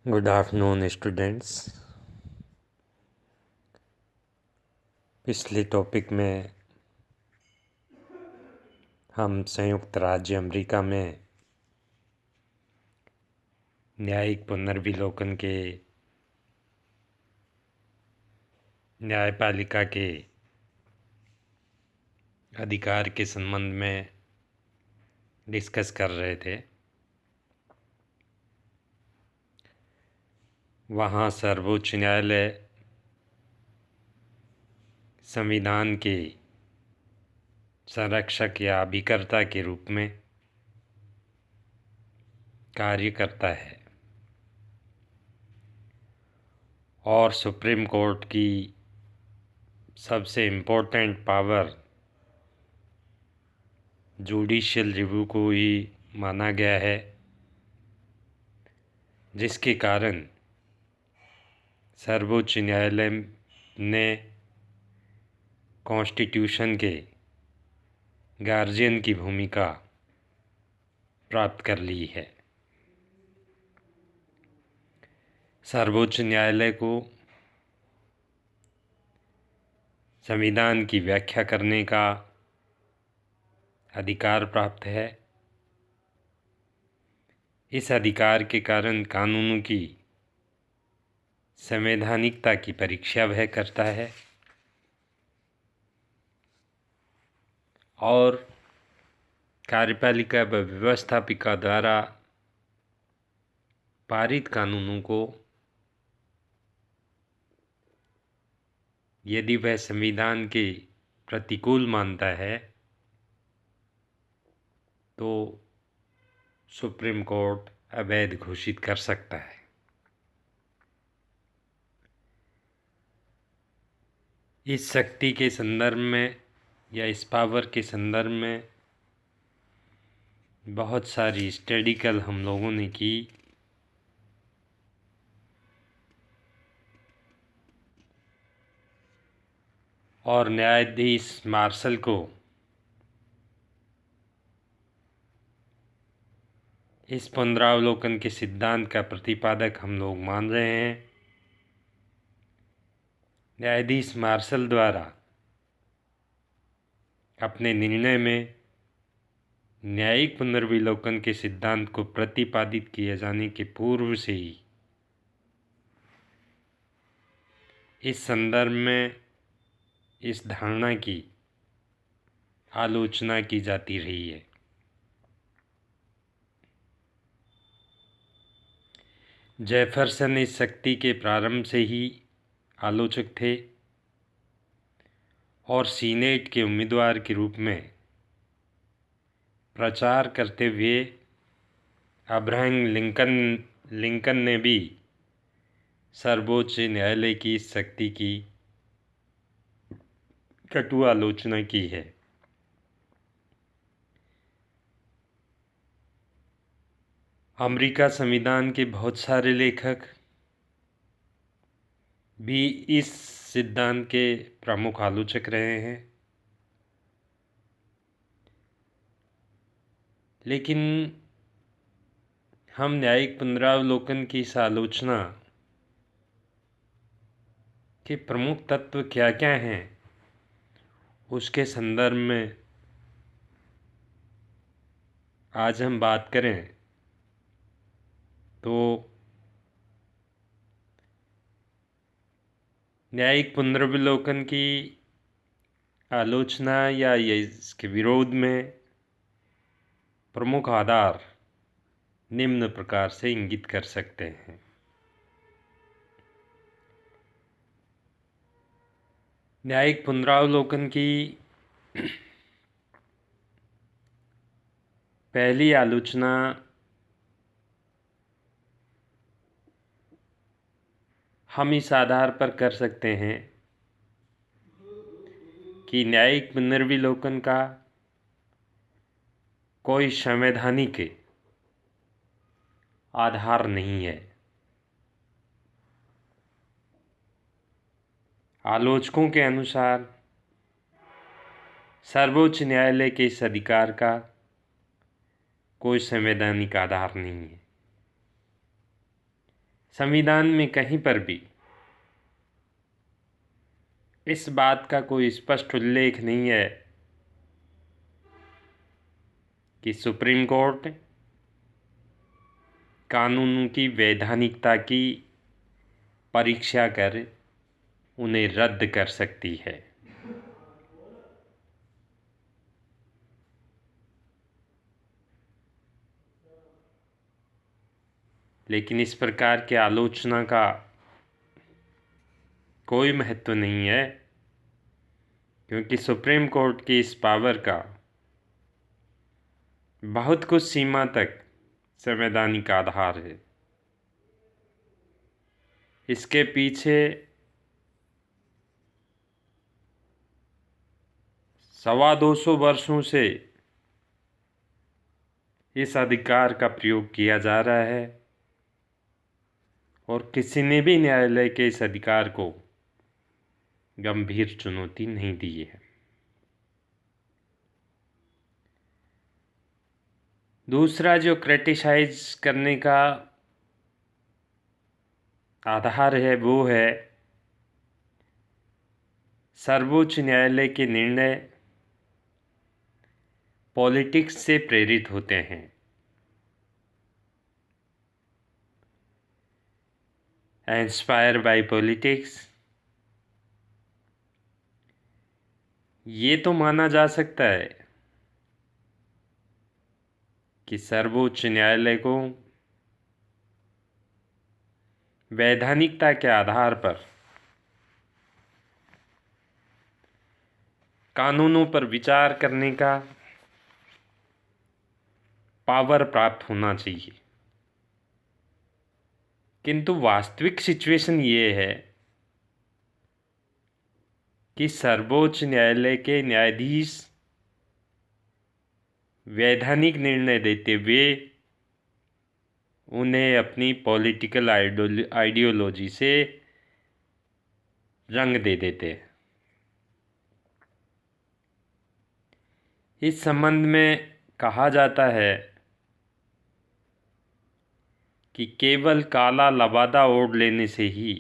Good afternoon students. पिछले topic में हम संयुक्त राज्य अमेरिका में न्यायिक पुनर्विलोकन के न्यायपालिका के अधिकार के संबंध में डिस्कस कर रहे थे। वहाँ सर्वोच्च न्यायालय संविधान के संरक्षक या अभिकर्ता के रूप में कार्य करता है और सुप्रीम कोर्ट की सबसे इम्पोर्टेंट पावर जुडिशियल रिव्यू को ही माना गया है, जिसके कारण सर्वोच्च न्यायालय ने कॉन्स्टिट्यूशन के गार्जियन की भूमिका प्राप्त कर ली है। सर्वोच्च न्यायालय को संविधान की व्याख्या करने का अधिकार प्राप्त है। इस अधिकार के कारण कानूनों की संवैधानिकता की परीक्षा वह करता है और कार्यपालिका व व्यवस्थापिका द्वारा पारित कानूनों को यदि वह संविधान के प्रतिकूल मानता है तो सुप्रीम कोर्ट अवैध घोषित कर सकता है। इस शक्ति के संदर्भ में या इस पावर के संदर्भ में बहुत सारी स्टडी कल हम लोगों ने की। और न्यायाधीश मार्शल को इस पुनरावलोकन के सिद्धांत का प्रतिपादक हम लोग मान रहे हैं। न्यायाधीश मार्शल द्वारा अपने निर्णय में न्यायिक पुनर्विलोकन के सिद्धांत को प्रतिपादित किए जाने के पूर्व से ही इस संदर्भ में इस धारणा की आलोचना की जाती रही है। जेफरसन इस शक्ति के प्रारंभ से ही आलोचक थे और सीनेट के उम्मीदवार के रूप में प्रचार करते हुए अब्राहम लिंकन ने भी सर्वोच्च न्यायालय की इस शक्ति की कटु आलोचना की है। अमेरिका संविधान के बहुत सारे लेखक भी इस सिद्धांत के प्रमुख आलोचक रहे हैं, लेकिन हम न्यायिक पुनरावलोकन की इस आलोचना के प्रमुख तत्व क्या क्या हैं उसके संदर्भ में आज हम बात करें तो न्यायिक पुनर्विलोकन की आलोचना या इसके विरोध में प्रमुख आधार निम्न प्रकार से इंगित कर सकते हैं। न्यायिक पुनरावलोकन की पहली आलोचना हम इस आधार पर कर सकते हैं कि न्यायिक पुनर्विलोकन का कोई संवैधानिक आधार नहीं है। आलोचकों के अनुसार सर्वोच्च न्यायालय के इस अधिकार का कोई संवैधानिक आधार नहीं है। संविधान में कहीं पर भी इस बात का कोई स्पष्ट उल्लेख नहीं है कि सुप्रीम कोर्ट कानूनों की वैधानिकता की परीक्षा कर उन्हें रद्द कर सकती है। लेकिन इस प्रकार की आलोचना का कोई महत्व नहीं है, क्योंकि सुप्रीम कोर्ट की इस पावर का बहुत कुछ सीमा तक संवैधानिक आधार है। इसके पीछे 250 वर्षों से इस अधिकार का प्रयोग किया जा रहा है और किसी ने भी न्यायालय के इस अधिकार को गंभीर चुनौती नहीं दी है। दूसरा जो क्रिटिसाइज करने का आधार है वो है सर्वोच्च न्यायालय के निर्णय पॉलिटिक्स से प्रेरित होते हैं। इंस्पायर बाय पॉलिटिक्स, ये तो माना जा सकता है कि सर्वोच्च न्यायालय को वैधानिकता के आधार पर कानूनों पर विचार करने का पावर प्राप्त होना चाहिए। किंतु वास्तविक सिचुएशन ये है कि सर्वोच्च न्यायालय के न्यायाधीश वैधानिक निर्णय देते हुए उन्हें अपनी पॉलिटिकल आइडियोलॉजी से रंग दे देते हैं। इस संबंध में कहा जाता है कि केवल काला लबादा ओढ़ लेने से ही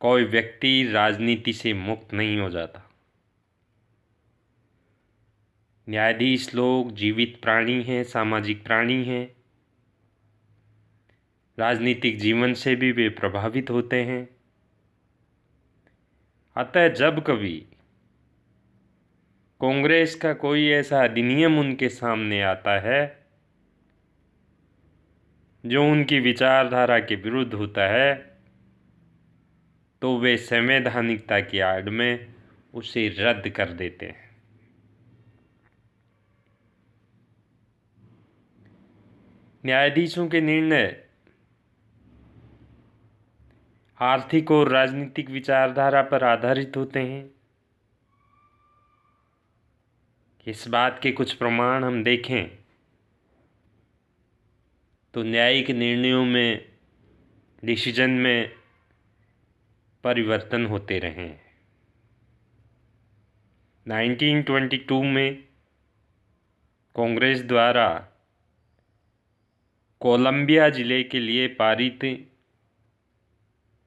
कोई व्यक्ति राजनीति से मुक्त नहीं हो जाता। न्यायाधीश लोग जीवित प्राणी हैं, सामाजिक प्राणी हैं। राजनीतिक जीवन से भी वे प्रभावित होते हैं। अतः जब कभी कांग्रेस का कोई ऐसा अधिनियम उनके सामने आता है जो उनकी विचारधारा के विरुद्ध होता है, तो वे संवैधानिकता की आड़ में उसे रद्द कर देते हैं। न्यायाधीशों के निर्णय आर्थिक और राजनीतिक विचारधारा पर आधारित होते हैं। इस बात के कुछ प्रमाण हम देखें तो न्यायिक निर्णयों में, डिसीजन में परिवर्तन होते रहे। 1922 में कांग्रेस द्वारा कोलंबिया जिले के लिए पारित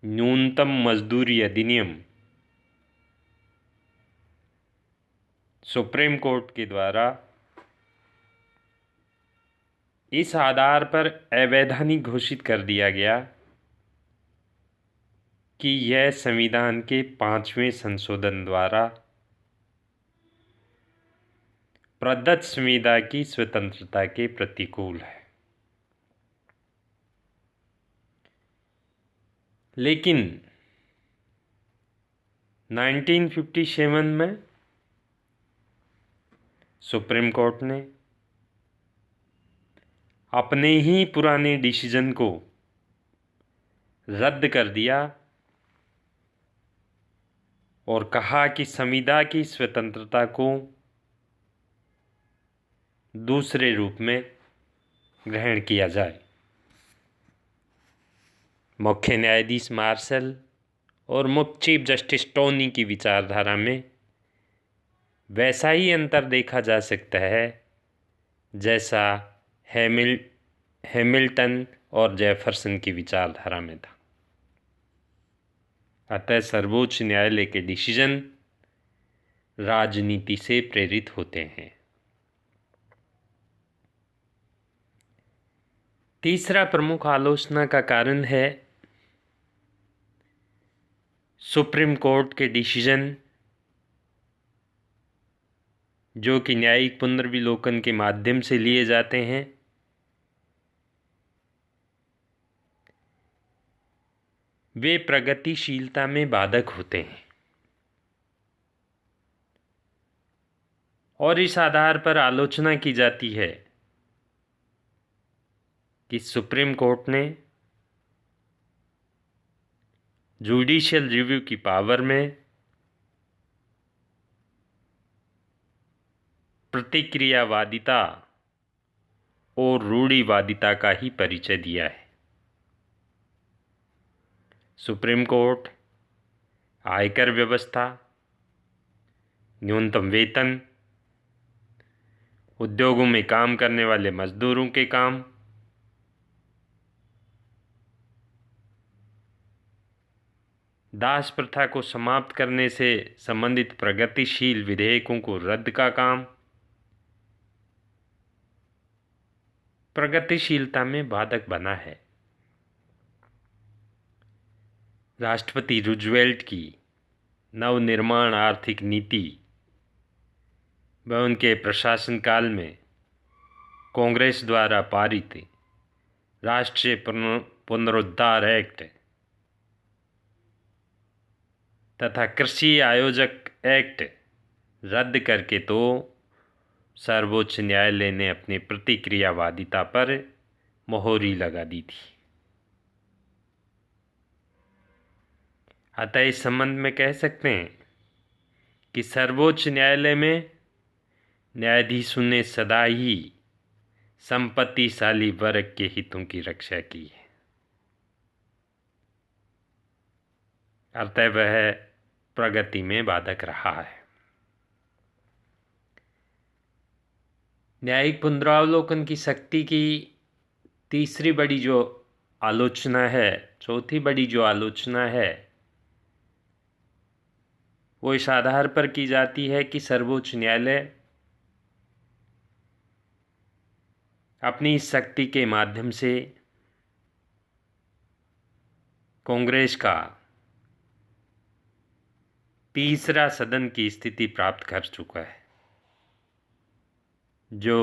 न्यूनतम मजदूरी अधिनियम सुप्रीम कोर्ट के द्वारा इस आधार पर अवैधानिक घोषित कर दिया गया कि यह संविधान के 5वें संशोधन द्वारा प्रदत्त संविदा की स्वतंत्रता के प्रतिकूल है। लेकिन 1957 में सुप्रीम कोर्ट ने अपने ही पुराने डिसीजन को रद्द कर दिया और कहा कि संविदा की स्वतंत्रता को दूसरे रूप में ग्रहण किया जाए। मुख्य न्यायाधीश मार्शल और मुख्य चीफ जस्टिस टोनी की विचारधारा में वैसा ही अंतर देखा जा सकता है जैसा हैमिल्टन और जेफरसन की विचारधारा में था। अतः सर्वोच्च न्यायालय के डिसीजन राजनीति से प्रेरित होते हैं। तीसरा प्रमुख आलोचना का कारण है सुप्रीम कोर्ट के डिसीजन जो कि न्यायिक पुनर्विलोकन के माध्यम से लिए जाते हैं, वे प्रगतिशीलता में बाधक होते हैं। और इस आधार पर आलोचना की जाती है कि सुप्रीम कोर्ट ने जुडिशियल रिव्यू की पावर में प्रतिक्रियावादिता और रूढ़िवादिता का ही परिचय दिया है। सुप्रीम कोर्ट आयकर व्यवस्था, न्यूनतम वेतन, उद्योगों में काम करने वाले मजदूरों के काम, दास प्रथा को समाप्त करने से संबंधित प्रगतिशील विधेयकों को रद्द का काम प्रगतिशीलता में बाधक बना है। राष्ट्रपति रूजवेल्ट की नवनिर्माण आर्थिक नीति व उनके प्रशासन काल में कांग्रेस द्वारा पारित राष्ट्रीय पुनरुद्धार एक्ट तथा कृषि आयोजक एक्ट रद्द करके तो सर्वोच्च न्यायालय ने अपनी प्रतिक्रियावादिता पर मोहरी लगा दी थी। अतः इस संबंध में कह सकते हैं कि सर्वोच्च न्यायालय में न्यायाधीशों ने सदा ही संपत्तिशाली वर्ग के हितों की रक्षा की है। अतः वह प्रगति में बाधक रहा है। न्यायिक पुनरावलोकन की शक्ति की तीसरी बड़ी जो आलोचना है, चौथी बड़ी जो आलोचना है, वो इस आधार पर की जाती है कि सर्वोच्च न्यायालय अपनी इस शक्ति के माध्यम से कांग्रेस का तीसरा सदन की स्थिति प्राप्त कर चुका है, जो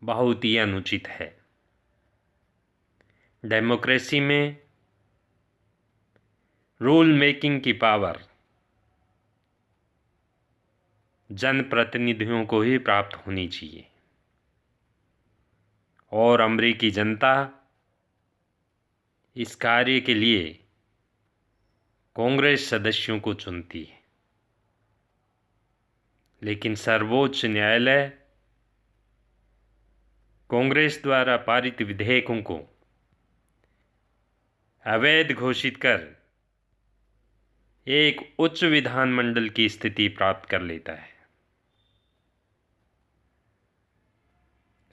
बहुत ही अनुचित है। डेमोक्रेसी में रूल मेकिंग की पावर जनप्रतिनिधियों को ही प्राप्त होनी चाहिए और अमेरिकी जनता इस कार्य के लिए कांग्रेस सदस्यों को चुनती है। लेकिन सर्वोच्च न्यायालय कांग्रेस द्वारा पारित विधेयकों को अवैध घोषित कर एक उच्च विधानमंडल की स्थिति प्राप्त कर लेता है।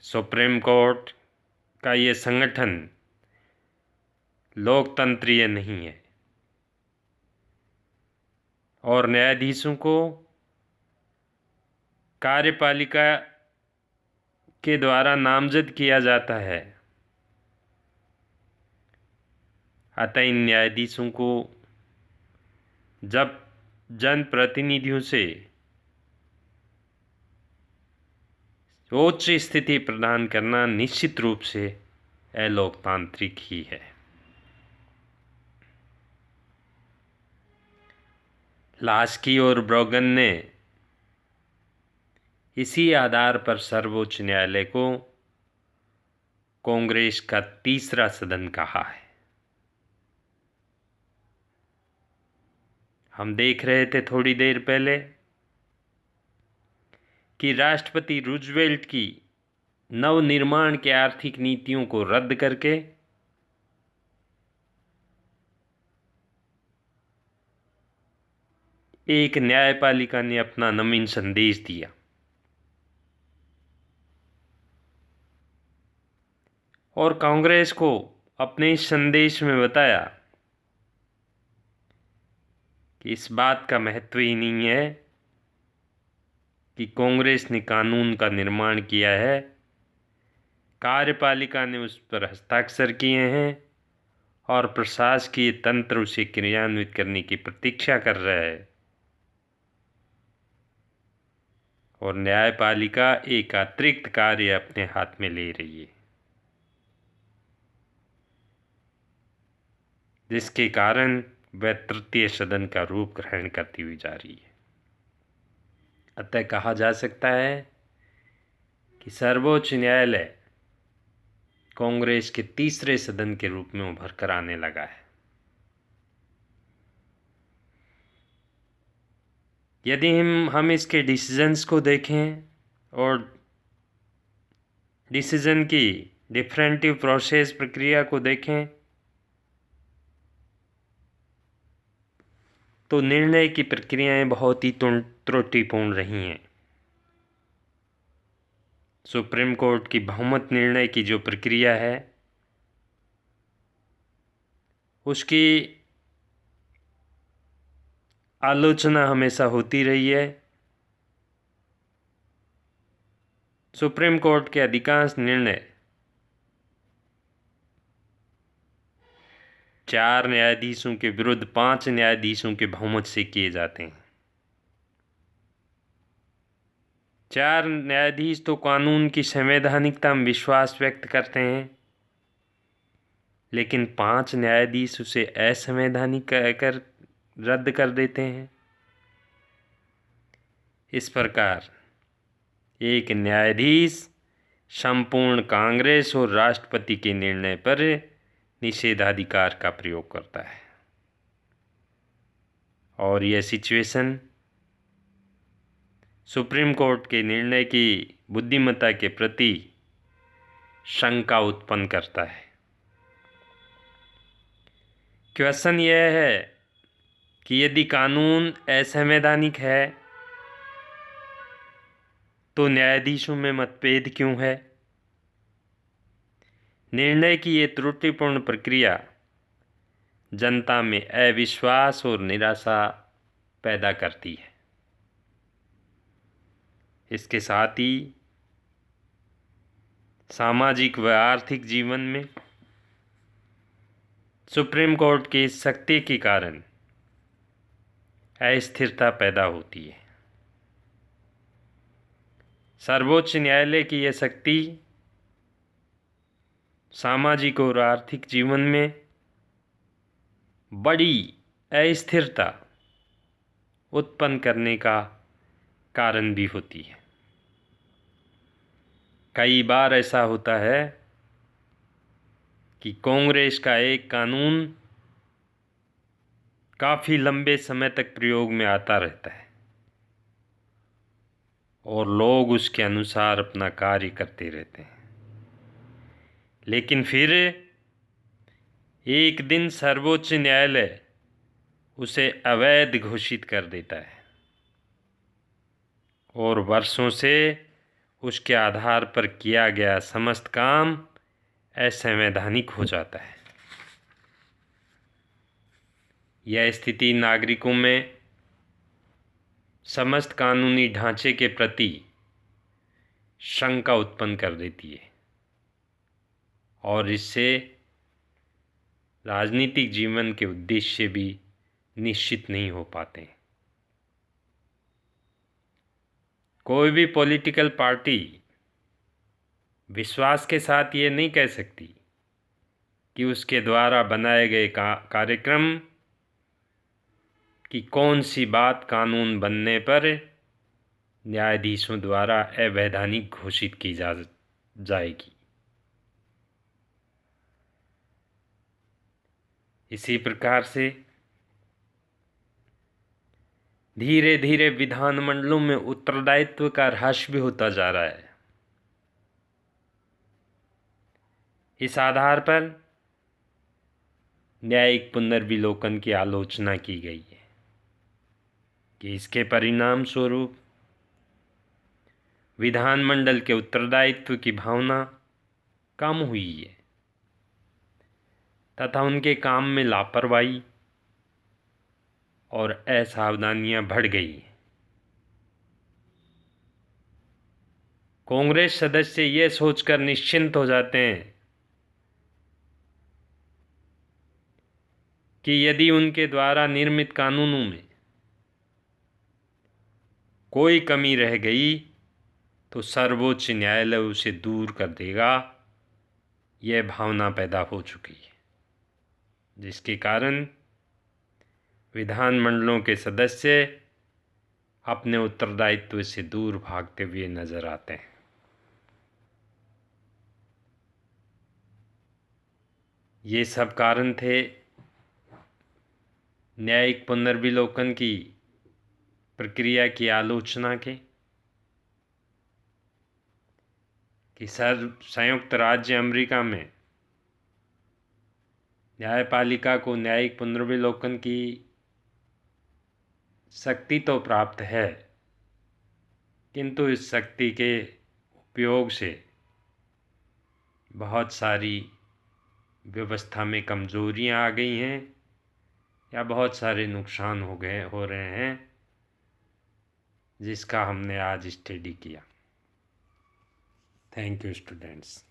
सुप्रीम कोर्ट का ये संगठन लोकतंत्रीय नहीं है और न्यायाधीशों को कार्यपालिका के द्वारा नामजद किया जाता है। अतः इन न्यायाधीशों को जब जनप्रतिनिधियों से उच्च स्थिति प्रदान करना निश्चित रूप से अलोकतांत्रिक ही है। लास्की और ब्रोगन ने इसी आधार पर सर्वोच्च न्यायालय को कांग्रेस का तीसरा सदन कहा है। हम देख रहे थे थोड़ी देर पहले कि राष्ट्रपति रूजवेल्ट की नवनिर्माण के आर्थिक नीतियों को रद्द करके एक न्यायपालिका ने अपना नवीन संदेश दिया और कांग्रेस को अपने इस संदेश में बताया कि इस बात का महत्व ही नहीं है कि कांग्रेस ने कानून का निर्माण किया है, कार्यपालिका ने उस पर हस्ताक्षर किए हैं और प्रशासकीय तंत्र उसे क्रियान्वित करने की प्रतीक्षा कर रहा है और न्यायपालिका एक अतिरिक्त कार्य अपने हाथ में ले रही है, जिसके कारण वह तृतीय सदन का रूप ग्रहण करती हुई जा रही है। अतः कहा जा सकता है कि सर्वोच्च न्यायालय कांग्रेस के तीसरे सदन के रूप में उभर कर आने लगा है। यदि हम इसके डिसीजंस को देखें और डिसीजन की डिफरेंटिव प्रोसेस प्रक्रिया को देखें तो निर्णय की प्रक्रियाएं बहुत ही त्रुटिपूर्ण रही हैं। सुप्रीम कोर्ट की बहुमत निर्णय की जो प्रक्रिया है उसकी आलोचना हमेशा होती रही है। सुप्रीम कोर्ट के अधिकांश निर्णय 4 न्यायाधीशों के विरुद्ध 5 न्यायाधीशों के बहुमत से किए जाते हैं। 4 न्यायाधीश तो कानून की संवैधानिकता में विश्वास व्यक्त करते हैं, लेकिन 5 न्यायाधीश उसे असंवैधानिक कहकर रद्द कर देते हैं। इस प्रकार एक न्यायाधीश संपूर्ण कांग्रेस और राष्ट्रपति के निर्णय पर निषेधाधिकार का प्रयोग करता है और यह सिचुएशन सुप्रीम कोर्ट के निर्णय की बुद्धिमत्ता के प्रति शंका उत्पन्न करता है। क्वेश्चन यह है कि यदि कानून असंवैधानिक है तो न्यायाधीशों में मतभेद क्यों है? निर्णय की ये त्रुटिपूर्ण प्रक्रिया जनता में अविश्वास और निराशा पैदा करती है। इसके साथ ही सामाजिक व आर्थिक जीवन में सुप्रीम कोर्ट की इस शक्ति के कारण अस्थिरता पैदा होती है। सर्वोच्च न्यायालय की यह शक्ति सामाजिक और आर्थिक जीवन में बड़ी अस्थिरता उत्पन्न करने का कारण भी होती है। कई बार ऐसा होता है कि कांग्रेस का एक कानून काफ़ी लंबे समय तक प्रयोग में आता रहता है और लोग उसके अनुसार अपना कार्य करते रहते हैं, लेकिन फिर एक दिन सर्वोच्च न्यायालय उसे अवैध घोषित कर देता है और वर्षों से उसके आधार पर किया गया समस्त काम असंवैधानिक हो जाता है। यह स्थिति नागरिकों में समस्त कानूनी ढांचे के प्रति शंका उत्पन्न कर देती है और इससे राजनीतिक जीवन के उद्देश्य भी निश्चित नहीं हो पाते। कोई भी पॉलिटिकल पार्टी विश्वास के साथ ये नहीं कह सकती कि उसके द्वारा बनाए गए कार्यक्रम की कौन सी बात कानून बनने पर न्यायाधीशों द्वारा अवैधानिक घोषित की जाएगी। इसी प्रकार से धीरे धीरे विधानमंडलों में उत्तरदायित्व का ह्रास भी होता जा रहा है। इस आधार पर न्यायिक पुनर्विलोकन की आलोचना की गई है कि इसके परिणाम स्वरूप विधानमंडल के उत्तरदायित्व की भावना कम हुई है तथा उनके काम में लापरवाही और असावधानियां बढ़ गई। कांग्रेस सदस्य ये सोचकर निश्चिंत हो जाते हैं कि यदि उनके द्वारा निर्मित कानूनों में कोई कमी रह गई तो सर्वोच्च न्यायालय उसे दूर कर देगा। यह भावना पैदा हो चुकी है, जिसके कारण विधानमंडलों के सदस्य अपने उत्तरदायित्व से दूर भागते हुए नजर आते हैं। ये सब कारण थे न्यायिक पुनर्विलोकन की प्रक्रिया की आलोचना के, कि संयुक्त राज्य अमेरिका में न्यायपालिका को न्यायिक पुनर्विलोकन की शक्ति तो प्राप्त है, किंतु इस शक्ति के उपयोग से बहुत सारी व्यवस्था में कमजोरियां आ गई हैं या बहुत सारे नुकसान हो रहे हैं, जिसका हमने आज स्टडी किया। Thank you students.